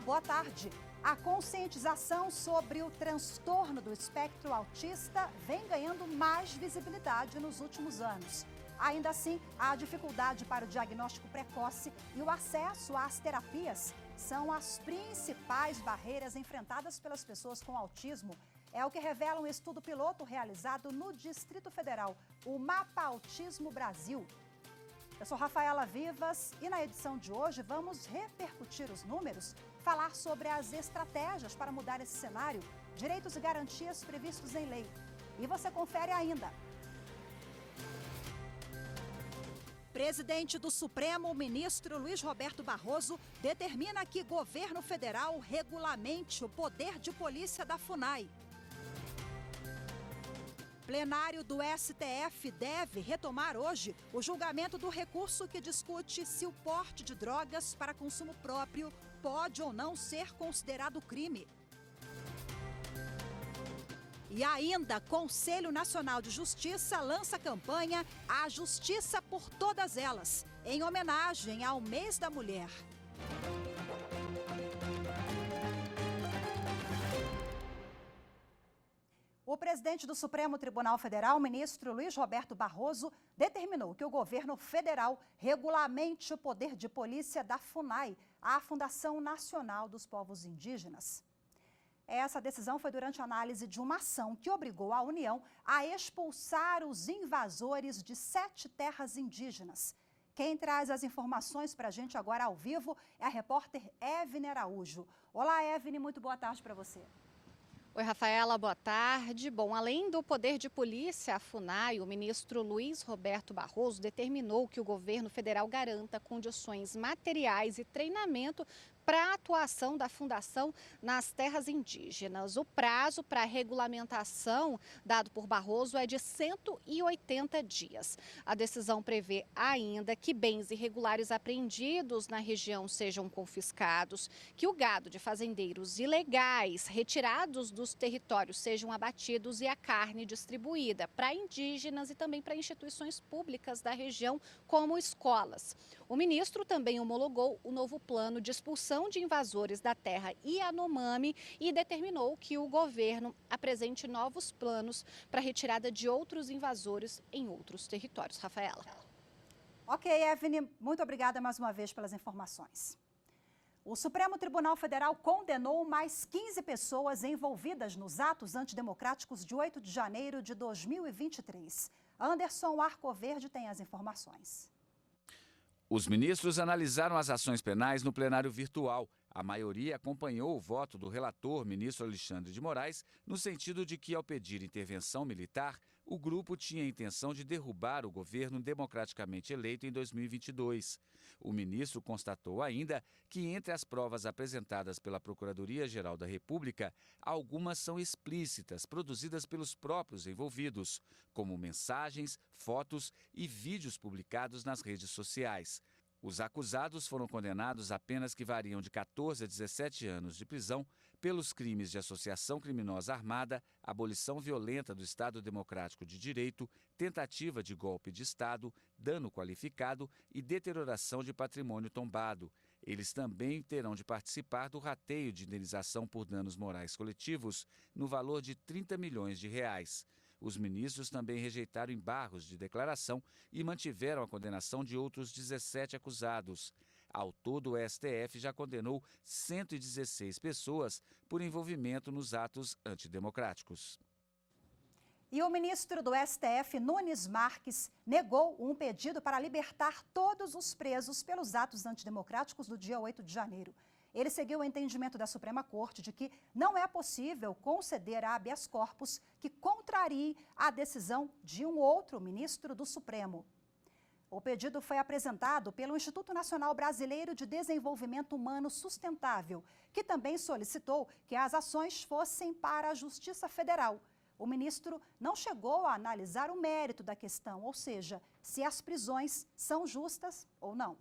boa tarde. A conscientização sobre o transtorno do espectro autista vem ganhando mais visibilidade nos últimos anos. Ainda assim, a dificuldade para o diagnóstico precoce e o acesso às terapias são as principais barreiras enfrentadas pelas pessoas com autismo. É o que revela um estudo piloto realizado no Distrito Federal, o Mapa Autismo Brasil. Eu sou Rafaela Vivas e na edição de hoje vamos repercutir os números, falar sobre as estratégias para mudar esse cenário, direitos e garantias previstos em lei. E você confere ainda. Presidente do Supremo, ministro Luiz Roberto Barroso, determina que governo federal regulamente o poder de polícia da FUNAI. Plenário do STF deve retomar hoje o julgamento do recurso que discute se o porte de drogas para consumo próprio pode ou não ser considerado crime. E ainda, Conselho Nacional de Justiça lança campanha A Justiça por Todas Elas, em homenagem ao Mês da Mulher. O presidente do Supremo Tribunal Federal, ministro Luiz Roberto Barroso, determinou que o governo federal regulamente o poder de polícia da FUNAI, a Fundação Nacional dos Povos Indígenas. Essa decisão foi durante a análise de uma ação que obrigou a União a expulsar os invasores de 7 terras indígenas. Quem traz as informações para a gente agora ao vivo é a repórter Evne Araújo. Olá, Evne, muito boa tarde para você. Oi, Rafaela, boa tarde. Bom, além do poder de polícia, a FUNAI, o ministro Luiz Roberto Barroso determinou que o governo federal garanta condições materiais e treinamento para a atuação da fundação nas terras indígenas. O prazo para a regulamentação dado por Barroso é de 180 dias. A decisão prevê ainda que bens irregulares apreendidos na região sejam confiscados, que o gado de fazendeiros ilegais retirados dos territórios sejam abatidos e a carne distribuída para indígenas e também para instituições públicas da região, como escolas. O ministro também homologou o novo plano de expulsão de invasores da terra Yanomami e determinou que o governo apresente novos planos para a retirada de outros invasores em outros territórios. Rafaela. Ok, Evne, muito obrigada mais uma vez pelas informações. O Supremo Tribunal Federal condenou mais 15 pessoas envolvidas nos atos antidemocráticos de 8 de janeiro de 2023. Anderson Arcoverde tem as informações. Os ministros analisaram as ações penais no plenário virtual. A maioria acompanhou o voto do relator, ministro Alexandre de Moraes, no sentido de que, ao pedir intervenção militar, o grupo tinha a intenção de derrubar o governo democraticamente eleito em 2022. O ministro constatou ainda que, entre as provas apresentadas pela Procuradoria-Geral da República, algumas são explícitas, produzidas pelos próprios envolvidos, como mensagens, fotos e vídeos publicados nas redes sociais. Os acusados foram condenados a penas que variam de 14 a 17 anos de prisão pelos crimes de associação criminosa armada, abolição violenta do Estado Democrático de Direito, tentativa de golpe de Estado, dano qualificado e deterioração de patrimônio tombado. Eles também terão de participar do rateio de indenização por danos morais coletivos no valor de R$30 milhões. Os ministros também rejeitaram embargos de declaração e mantiveram a condenação de outros 17 acusados. Ao todo, o STF já condenou 116 pessoas por envolvimento nos atos antidemocráticos. E o ministro do STF, Nunes Marques, negou um pedido para libertar todos os presos pelos atos antidemocráticos do dia 8 de janeiro. Ele seguiu o entendimento da Suprema Corte de que não é possível conceder habeas corpus que contrarie a decisão de um outro ministro do Supremo. O pedido foi apresentado pelo Instituto Nacional Brasileiro de Desenvolvimento Humano Sustentável, que também solicitou que as ações fossem para a Justiça Federal. O ministro não chegou a analisar o mérito da questão, ou seja, se as prisões são justas ou não.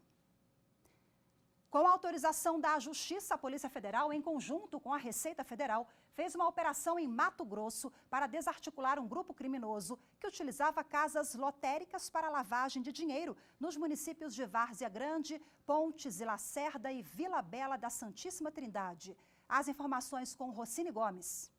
Com a autorização da Justiça, a Polícia Federal, em conjunto com a Receita Federal, fez uma operação em Mato Grosso para desarticular um grupo criminoso que utilizava casas lotéricas para lavagem de dinheiro nos municípios de Várzea Grande, Pontes e Lacerda e Vila Bela da Santíssima Trindade. As informações com Rocine Gomes.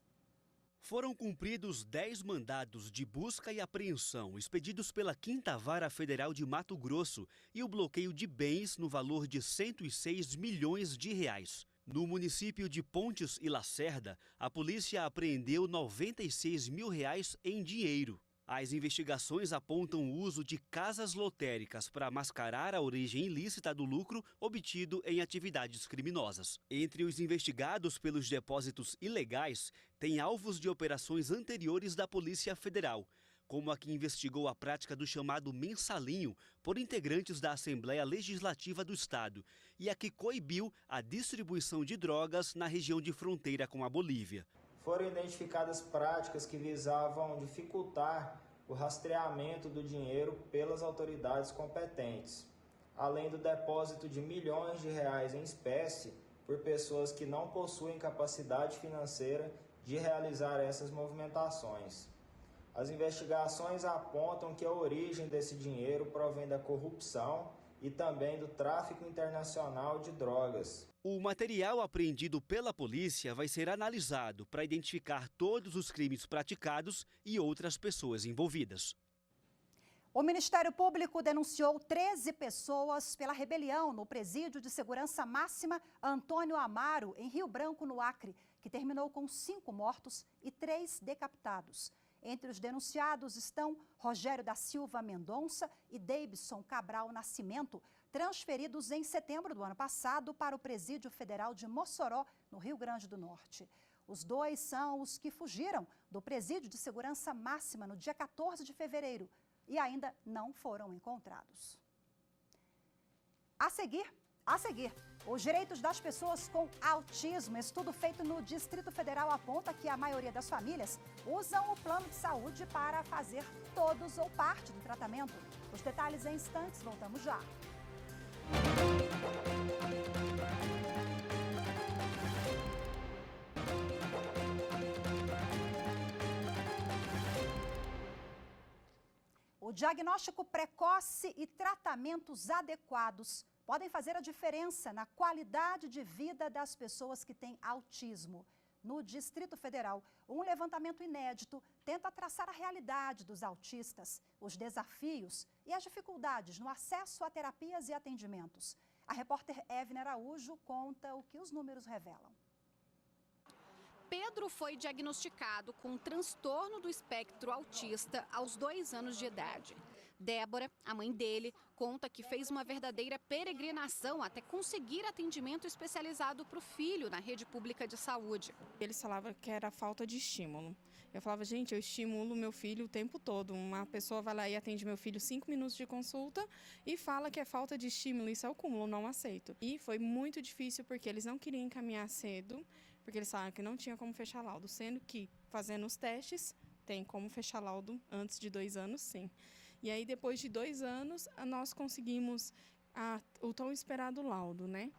Foram cumpridos 10 mandados de busca e apreensão expedidos pela 5ª Vara Federal de Mato Grosso e o bloqueio de bens no valor de 106 milhões de reais. No município de Pontes e Lacerda, a polícia apreendeu 96 mil reais em dinheiro. As investigações apontam o uso de casas lotéricas para mascarar a origem ilícita do lucro obtido em atividades criminosas. Entre os investigados pelos depósitos ilegais, tem alvos de operações anteriores da Polícia Federal, como a que investigou a prática do chamado mensalinho por integrantes da Assembleia Legislativa do Estado e a que coibiu a distribuição de drogas na região de fronteira com a Bolívia. Foram identificadas práticas que visavam dificultar o rastreamento do dinheiro pelas autoridades competentes, além do depósito de milhões de reais em espécie por pessoas que não possuem capacidade financeira de realizar essas movimentações. As investigações apontam que a origem desse dinheiro provém da corrupção e também do tráfico internacional de drogas. O material apreendido pela polícia vai ser analisado para identificar todos os crimes praticados e outras pessoas envolvidas. O Ministério Público denunciou 13 pessoas pela rebelião no Presídio de Segurança Máxima Antônio Amaro, em Rio Branco, no Acre, que terminou com 5 mortos e 3 decapitados. Entre os denunciados estão Rogério da Silva Mendonça e Deibson Cabral Nascimento, transferidos em setembro do ano passado para o Presídio Federal de Mossoró, no Rio Grande do Norte. Os dois são os que fugiram do Presídio de Segurança Máxima no dia 14 de fevereiro e ainda não foram encontrados. A seguir, os direitos das pessoas com autismo. Estudo feito no Distrito Federal aponta que a maioria das famílias usam o plano de saúde para fazer todos ou parte do tratamento. Os detalhes em instantes, voltamos já. O diagnóstico precoce e tratamentos adequados podem fazer a diferença na qualidade de vida das pessoas que têm autismo. No Distrito Federal, um levantamento inédito tenta traçar a realidade dos autistas, os desafios e as dificuldades no acesso a terapias e atendimentos. A repórter Evne Araújo conta o que os números revelam. Pedro foi diagnosticado com um transtorno do espectro autista aos 2 anos de idade. Débora, a mãe dele, conta que fez uma verdadeira peregrinação até conseguir atendimento especializado para o filho na rede pública de saúde. Eles falavam que era falta de estímulo. Eu falava, gente, eu estimulo meu filho o tempo todo. Uma pessoa vai lá e atende meu filho 5 minutos de consulta e fala que é falta de estímulo. Isso é o cúmulo, não aceito. E foi muito difícil porque eles não queriam encaminhar cedo, porque eles falaram que não tinha como fechar laudo, sendo que fazendo os testes tem como fechar laudo antes de 2 anos, sim. E aí, depois de 2 anos, nós conseguimos o tão esperado laudo, né?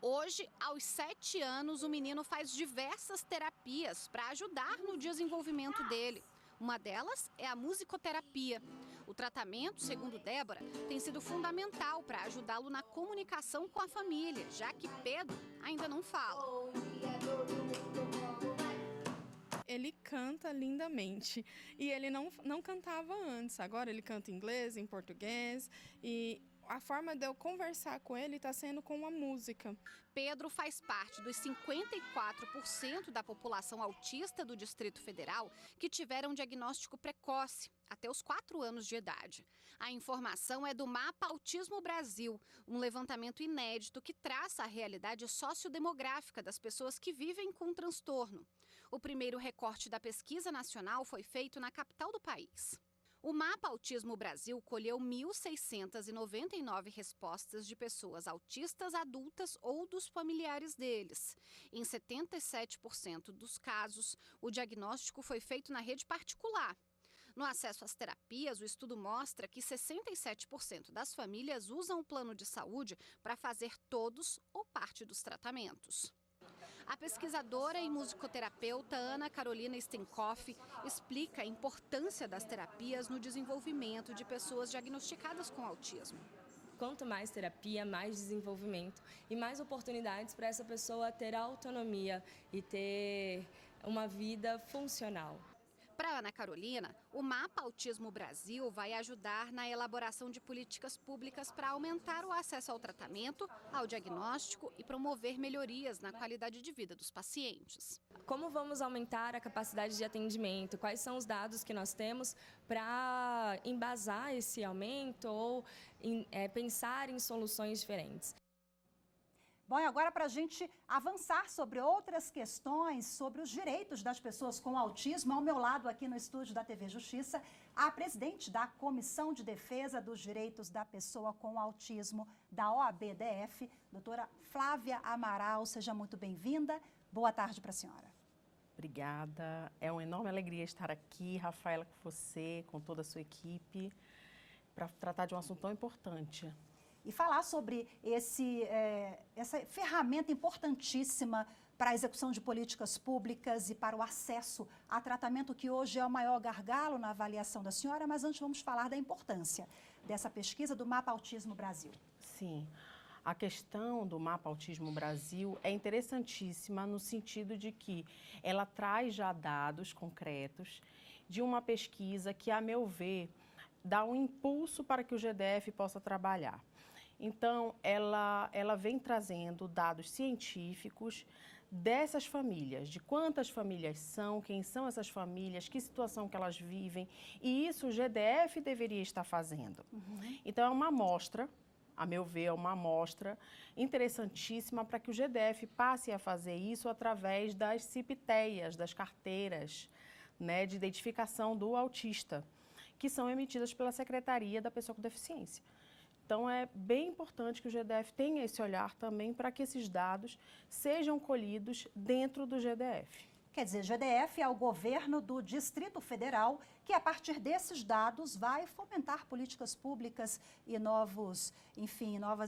Hoje, aos 7 anos, o menino faz diversas terapias para ajudar no desenvolvimento dele. Uma delas é a musicoterapia. O tratamento, segundo Débora, tem sido fundamental para ajudá-lo na comunicação com a família, já que Pedro ainda não fala. Ele canta lindamente e ele não cantava antes, agora ele canta em inglês, em português e a forma de eu conversar com ele está sendo com a música. Pedro faz parte dos 54% da população autista do Distrito Federal que tiveram diagnóstico precoce, até os 4 anos de idade. A informação é do Mapa Autismo Brasil, um levantamento inédito que traça a realidade sociodemográfica das pessoas que vivem com o transtorno. O primeiro recorte da pesquisa nacional foi feito na capital do país. O Mapa Autismo Brasil colheu 1.699 respostas de pessoas autistas adultas ou dos familiares deles. Em 77% dos casos, o diagnóstico foi feito na rede particular. No acesso às terapias, o estudo mostra que 67% das famílias usam o plano de saúde para fazer todos ou parte dos tratamentos. A pesquisadora e musicoterapeuta Ana Carolina Stenkoff explica a importância das terapias no desenvolvimento de pessoas diagnosticadas com autismo. Quanto mais terapia, mais desenvolvimento e mais oportunidades para essa pessoa ter autonomia e ter uma vida funcional. Para Ana Carolina, o Mapa Autismo Brasil vai ajudar na elaboração de políticas públicas para aumentar o acesso ao tratamento, ao diagnóstico e promover melhorias na qualidade de vida dos pacientes. Como vamos aumentar a capacidade de atendimento? Quais são os dados que nós temos para embasar esse aumento ou pensar em soluções diferentes? Bom, e agora para a gente avançar sobre outras questões, sobre os direitos das pessoas com autismo, ao meu lado aqui no estúdio da TV Justiça, a presidente da Comissão de Defesa dos Direitos da Pessoa com Autismo da OAB-DF, doutora Flávia Amaral. Seja muito bem-vinda. Boa tarde para a senhora. Obrigada. É uma enorme alegria estar aqui, Rafaela, com você, com toda a sua equipe, para tratar de um assunto tão importante. E falar sobre essa ferramenta importantíssima para a execução de políticas públicas e para o acesso a tratamento, que hoje é o maior gargalo na avaliação da senhora. Mas antes vamos falar da importância dessa pesquisa do Mapa Autismo Brasil. Sim, a questão do Mapa Autismo Brasil é interessantíssima no sentido de que ela traz já dados concretos de uma pesquisa que, a meu ver, dá um impulso para que o GDF possa trabalhar. Então, ela vem trazendo dados científicos dessas famílias, de quantas famílias são, quem são essas famílias, que situação que elas vivem, e isso o GDF deveria estar fazendo. Então, é uma amostra, a meu ver, é uma amostra interessantíssima para que o GDF passe a fazer isso através das CIPTEIAs, das carteiras, né, de identificação do autista, que são emitidas pela Secretaria da Pessoa com Deficiência. Então, é bem importante que o GDF tenha esse olhar também para que esses dados sejam colhidos dentro do GDF. Quer dizer, GDF é o governo do Distrito Federal que, a partir desses dados, vai fomentar políticas públicas e novas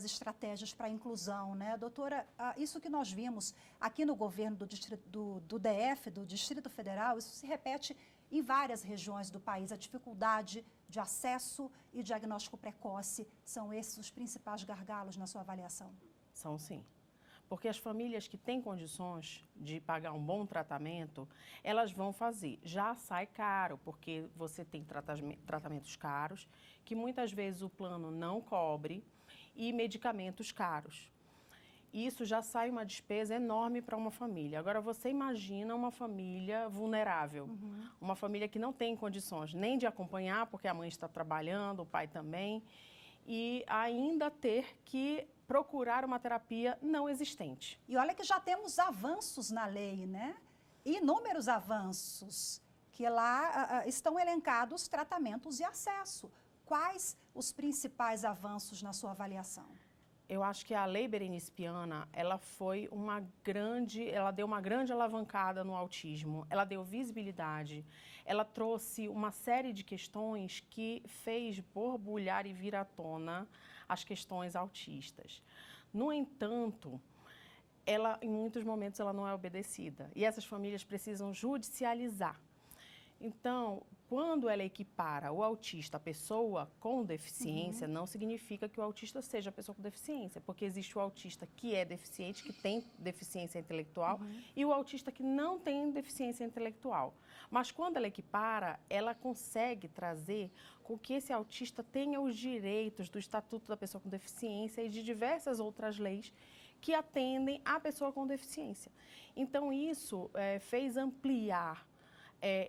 estratégias para a inclusão, né? Doutora, isso que nós vimos aqui no governo do DF, do Distrito Federal, isso se repete em várias regiões do país. A dificuldade de acesso e diagnóstico precoce são esses os principais gargalos na sua avaliação? São, sim. Porque as famílias que têm condições de pagar um bom tratamento, elas vão fazer. Já sai caro, porque você tem tratamentos caros, que muitas vezes o plano não cobre, e medicamentos caros. Isso já sai uma despesa enorme para uma família. Agora, você imagina uma família vulnerável, uma família que não tem condições nem de acompanhar, porque a mãe está trabalhando, o pai também, e ainda ter que procurar uma terapia não existente. E olha que já temos avanços na lei, né? Inúmeros avanços, que lá estão elencados tratamentos e acesso. Quais os principais avanços na sua avaliação? Eu acho que a Lei Berenice Piana, ela deu uma grande alavancada no autismo, ela deu visibilidade, ela trouxe uma série de questões que fez borbulhar e vir à tona as questões autistas. No entanto, em muitos momentos, ela não é obedecida e essas famílias precisam judicializar. Então, quando ela equipara o autista à pessoa com deficiência, não significa que o autista seja a pessoa com deficiência, porque existe o autista que é deficiente, que tem deficiência intelectual, e o autista que não tem deficiência intelectual. Mas quando ela equipara, ela consegue trazer com que esse autista tenha os direitos do Estatuto da Pessoa com Deficiência e de diversas outras leis que atendem a pessoa com deficiência. Então, isso fez ampliar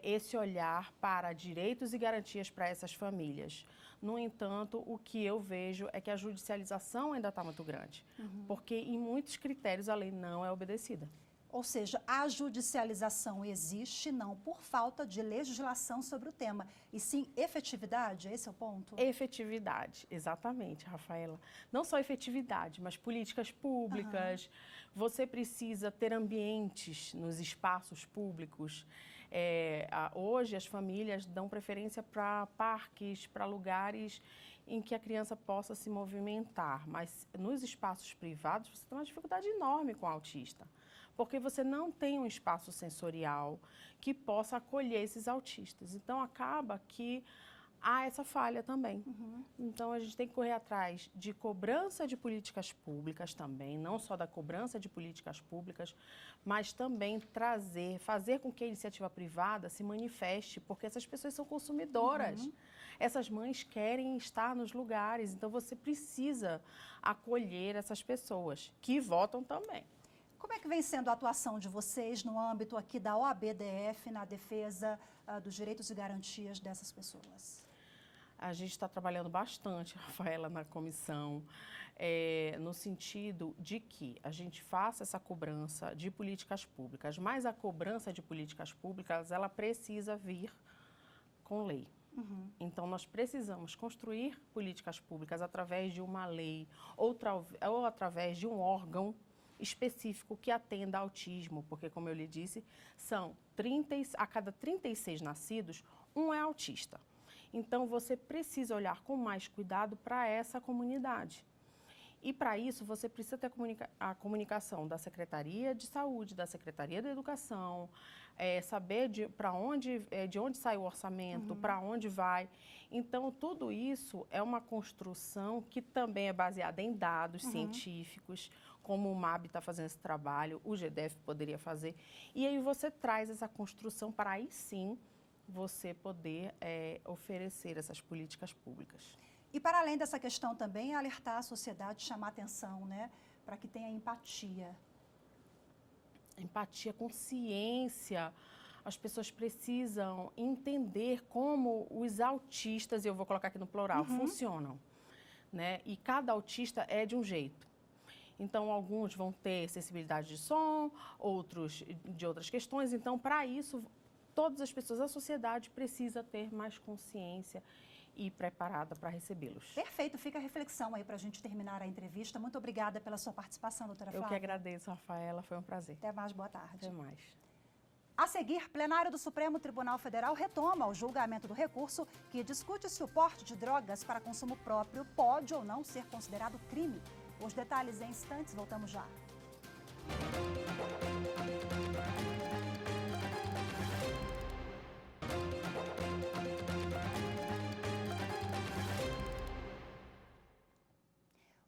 esse olhar para direitos e garantias para essas famílias. No entanto, o que eu vejo é que a judicialização ainda está muito grande, porque em muitos critérios a lei não é obedecida. Ou seja, a judicialização existe não por falta de legislação sobre o tema, e sim efetividade, esse é o ponto? Efetividade, exatamente, Rafaela. Não só efetividade, mas políticas públicas. Você precisa ter ambientes nos espaços públicos. Hoje as famílias dão preferência para parques, para lugares em que a criança possa se movimentar, mas nos espaços privados você tem uma dificuldade enorme com o autista, porque você não tem um espaço sensorial que possa acolher esses autistas. Então, acaba que há essa falha também. Então, a gente tem que correr atrás de cobrança de políticas públicas também, não só da cobrança de políticas públicas, mas também fazer com que a iniciativa privada se manifeste, porque essas pessoas são consumidoras. Essas mães querem estar nos lugares, então você precisa acolher essas pessoas, que votam também. Como é que vem sendo a atuação de vocês no âmbito aqui da OAB-DF na defesa dos direitos e garantias dessas pessoas? A gente está trabalhando bastante, Rafaela, na comissão, no sentido de que a gente faça essa cobrança de políticas públicas, mas a cobrança de políticas públicas, ela precisa vir com lei. Então, nós precisamos construir políticas públicas através de uma lei ou através de um órgão específico que atenda autismo, porque, como eu lhe disse, a cada 36 nascidos, um é autista. Então, você precisa olhar com mais cuidado para essa comunidade. E, para isso, você precisa ter a comunicação da Secretaria de Saúde, da Secretaria da Educação, saber de onde sai o orçamento, para onde vai. Então, tudo isso é uma construção que também é baseada em dados científicos, como o MAB está fazendo esse trabalho, o GDF poderia fazer. E aí você traz essa construção para aí sim você poder oferecer essas políticas públicas. E para além dessa questão também, alertar a sociedade, chamar atenção, né, para que tenha empatia. Empatia, consciência. As pessoas precisam entender como os autistas, e eu vou colocar aqui no plural, funcionam, né? E cada autista é de um jeito. Então, alguns vão ter sensibilidade de som, outros de outras questões. Então, para isso, todas as pessoas, a sociedade precisa ter mais consciência e preparada para recebê-los. Perfeito, fica a reflexão aí para a gente terminar a entrevista. Muito obrigada pela sua participação, doutora Flávia. Eu que agradeço, Rafaela, foi um prazer. Até mais, boa tarde. Até mais. A seguir, plenário do Supremo Tribunal Federal retoma o julgamento do recurso que discute se o porte de drogas para consumo próprio pode ou não ser considerado crime. Os detalhes em instantes, voltamos já.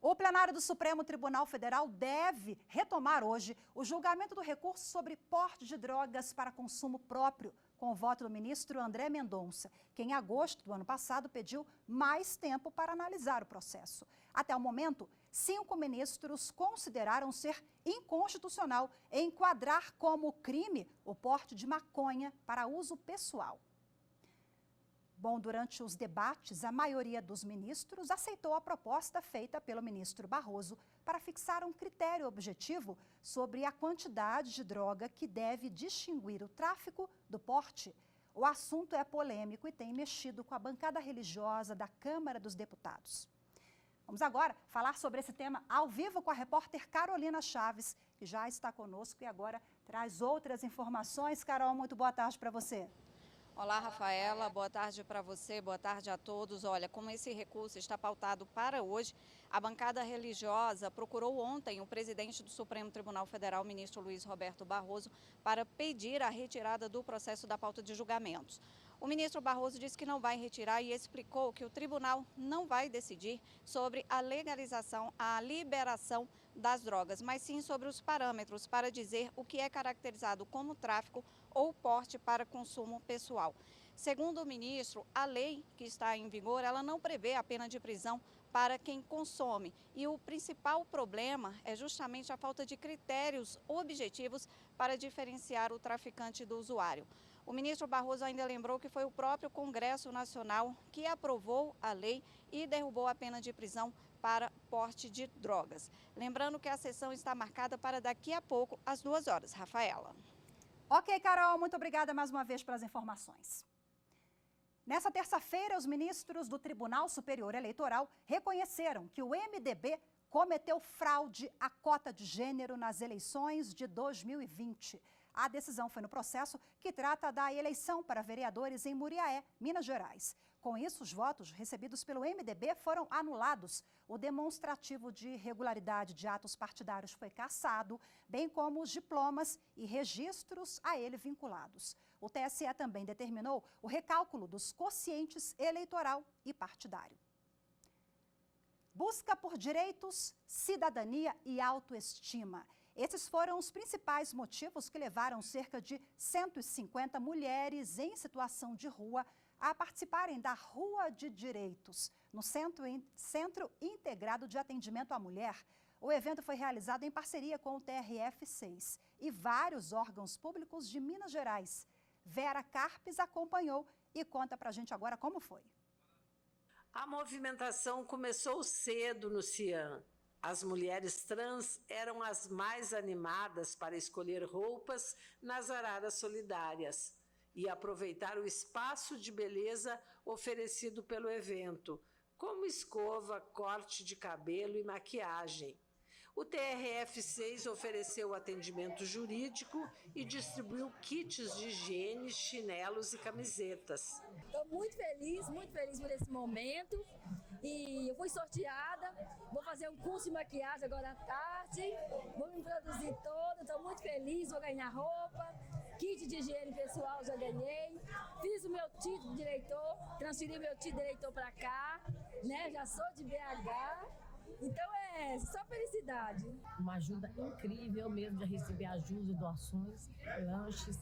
O plenário do Supremo Tribunal Federal deve retomar hoje o julgamento do recurso sobre porte de drogas para consumo próprio, com o voto do ministro André Mendonça, que em agosto do ano passado pediu mais tempo para analisar o processo. Até o momento, 5 ministros consideraram ser inconstitucional enquadrar como crime o porte de maconha para uso pessoal. Bom, durante os debates, a maioria dos ministros aceitou a proposta feita pelo ministro Barroso para fixar um critério objetivo sobre a quantidade de droga que deve distinguir o tráfico do porte. O assunto é polêmico e tem mexido com a bancada religiosa da Câmara dos Deputados. Vamos agora falar sobre esse tema ao vivo com a repórter Carolina Chaves, que já está conosco e agora traz outras informações. Carol, muito boa tarde para você. Olá, Rafaela, boa tarde para você, boa tarde a todos. Olha, como esse recurso está pautado para hoje, a bancada religiosa procurou ontem o presidente do Supremo Tribunal Federal, ministro Luiz Roberto Barroso, para pedir a retirada do processo da pauta de julgamentos. O ministro Barroso disse que não vai retirar e explicou que o tribunal não vai decidir sobre a legalização, a liberação das drogas, mas sim sobre os parâmetros para dizer o que é caracterizado como tráfico ou porte para consumo pessoal. Segundo o ministro, a lei que está em vigor, ela não prevê a pena de prisão para quem consome. E o principal problema é justamente a falta de critérios objetivos para diferenciar o traficante do usuário. O ministro Barroso ainda lembrou que foi o próprio Congresso Nacional que aprovou a lei e derrubou a pena de prisão para porte de drogas. Lembrando que a sessão está marcada para daqui a pouco, às 2 horas. Rafaela. Ok, Carol, muito obrigada mais uma vez pelas informações. Nessa terça-feira, os ministros do Tribunal Superior Eleitoral reconheceram que o MDB cometeu fraude à cota de gênero nas eleições de 2020. A decisão foi no processo que trata da eleição para vereadores em Muriaé, Minas Gerais. Com isso, os votos recebidos pelo MDB foram anulados. O demonstrativo de irregularidade de atos partidários foi cassado, bem como os diplomas e registros a ele vinculados. O TSE também determinou o recálculo dos quocientes eleitoral e partidário. Busca por direitos, cidadania e autoestima. Esses foram os principais motivos que levaram cerca de 150 mulheres em situação de rua a participarem da Rua de Direitos, no Centro Integrado de Atendimento à Mulher. O evento foi realizado em parceria com o TRF6 e vários órgãos públicos de Minas Gerais. Vera Carpes acompanhou e conta pra gente agora como foi. A movimentação começou cedo no CIAN. As mulheres trans eram as mais animadas para escolher roupas nas araras solidárias e aproveitar o espaço de beleza oferecido pelo evento, como escova, corte de cabelo e maquiagem. O TRF6 ofereceu atendimento jurídico e distribuiu kits de higiene, chinelos e camisetas. Estou muito feliz por esse momento. E eu fui sorteada, vou fazer um curso de maquiagem agora à tarde, vou me introduzir toda, estou muito feliz, vou ganhar roupa, kit de higiene pessoal já ganhei, fiz o meu título de eleitor, transferi meu título de eleitor para cá, né? Já sou de BH, então é só felicidade. Uma ajuda incrível mesmo, já recebi ajuda, doações, lanches,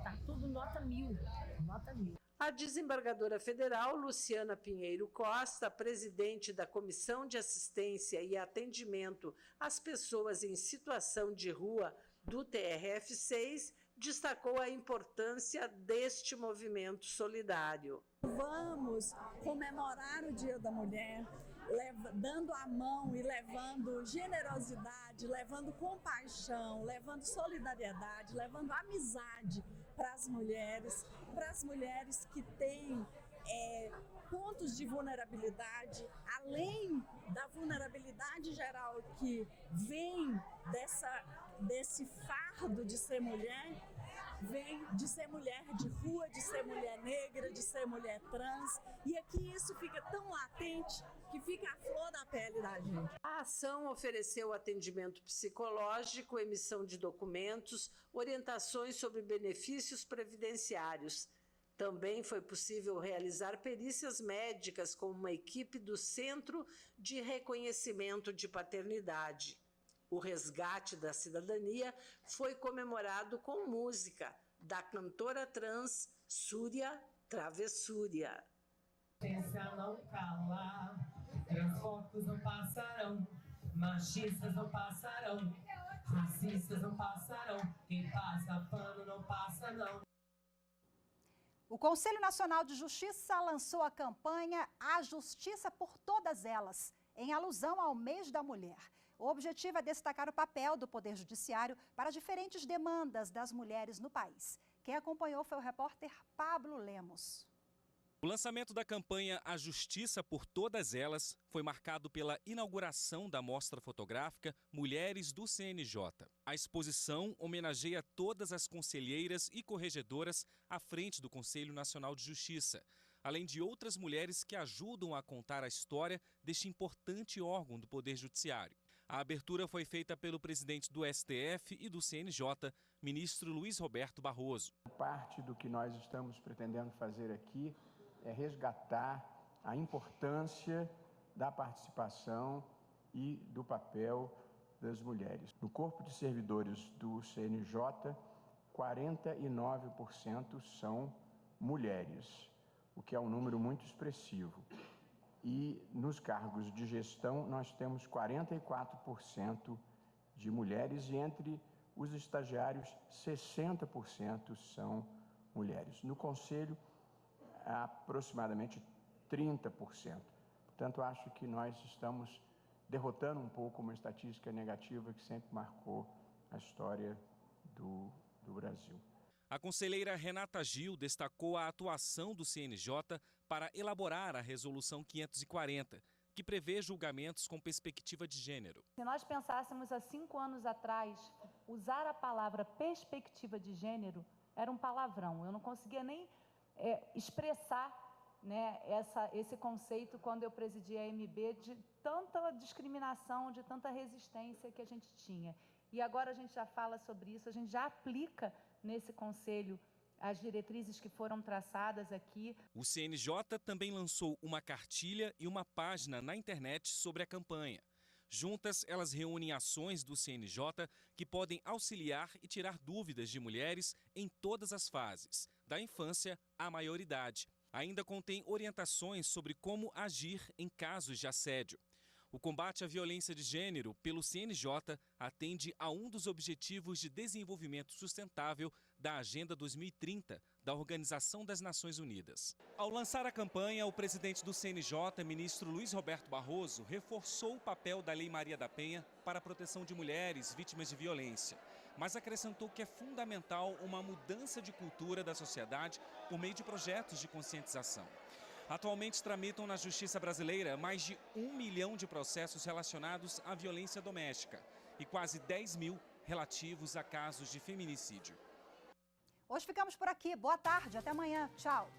tá tudo nota 1000, nota 1000. A desembargadora federal Luciana Pinheiro Costa, presidente da Comissão de Assistência e Atendimento às Pessoas em Situação de Rua do TRF6, destacou a importância deste movimento solidário. Vamos comemorar o Dia da Mulher, dando a mão e levando generosidade, levando compaixão, levando solidariedade, levando amizade para as mulheres que têm pontos de vulnerabilidade, além da vulnerabilidade geral que vem desse fardo de ser mulher, vem de ser mulher de rua, de ser mulher negra, de ser mulher trans, e aqui isso fica tão latente que fica a flor da pele da gente. A ação ofereceu atendimento psicológico, emissão de documentos, orientações sobre benefícios previdenciários. Também foi possível realizar perícias médicas com uma equipe do Centro de Reconhecimento de Paternidade. O resgate da cidadania foi comemorado com música da cantora trans Súria Travessúria. Pensa não cala, transfóbicos não passarão, machistas não passarão, racistas não passarão, quem passa pano não passa não. O Conselho Nacional de Justiça lançou a campanha A Justiça por Todas Elas, em alusão ao mês da mulher. O objetivo é destacar o papel do Poder Judiciário para diferentes demandas das mulheres no país. Quem acompanhou foi o repórter Pablo Lemos. O lançamento da campanha A Justiça por Todas Elas foi marcado pela inauguração da mostra fotográfica Mulheres do CNJ. A exposição homenageia todas as conselheiras e corregedoras à frente do Conselho Nacional de Justiça, além de outras mulheres que ajudam a contar a história deste importante órgão do Poder Judiciário. A abertura foi feita pelo presidente do STF e do CNJ, ministro Luiz Roberto Barroso. Parte do que nós estamos pretendendo fazer aqui é resgatar a importância da participação e do papel das mulheres. No corpo de servidores do CNJ, 49% são mulheres, o que é um número muito expressivo. E nos cargos de gestão nós temos 44% de mulheres e entre os estagiários 60% são mulheres. No Conselho, aproximadamente 30%. Portanto, acho que nós estamos derrotando um pouco uma estatística negativa que sempre marcou a história do Brasil. A conselheira Renata Gil destacou a atuação do CNJ para elaborar a Resolução 540, que prevê julgamentos com perspectiva de gênero. Se nós pensássemos há 5 anos atrás, usar a palavra perspectiva de gênero era um palavrão. Eu não conseguia nem expressar, né, esse conceito quando eu presidi a AMB, de tanta discriminação, de tanta resistência que a gente tinha. E agora a gente já fala sobre isso, a gente já aplica nesse conselho as diretrizes que foram traçadas aqui. O CNJ também lançou uma cartilha e uma página na internet sobre a campanha. Juntas, elas reúnem ações do CNJ que podem auxiliar e tirar dúvidas de mulheres em todas as fases, da infância à maioridade. Ainda contém orientações sobre como agir em casos de assédio. O combate à violência de gênero pelo CNJ atende a um dos objetivos de desenvolvimento sustentável da Agenda 2030 da Organização das Nações Unidas. Ao lançar a campanha, o presidente do CNJ, ministro Luiz Roberto Barroso, reforçou o papel da Lei Maria da Penha para a proteção de mulheres vítimas de violência, mas acrescentou que é fundamental uma mudança de cultura da sociedade por meio de projetos de conscientização. Atualmente tramitam na Justiça brasileira mais de 1 milhão de processos relacionados à violência doméstica e quase 10 mil relativos a casos de feminicídio. Hoje ficamos por aqui. Boa tarde, até amanhã. Tchau.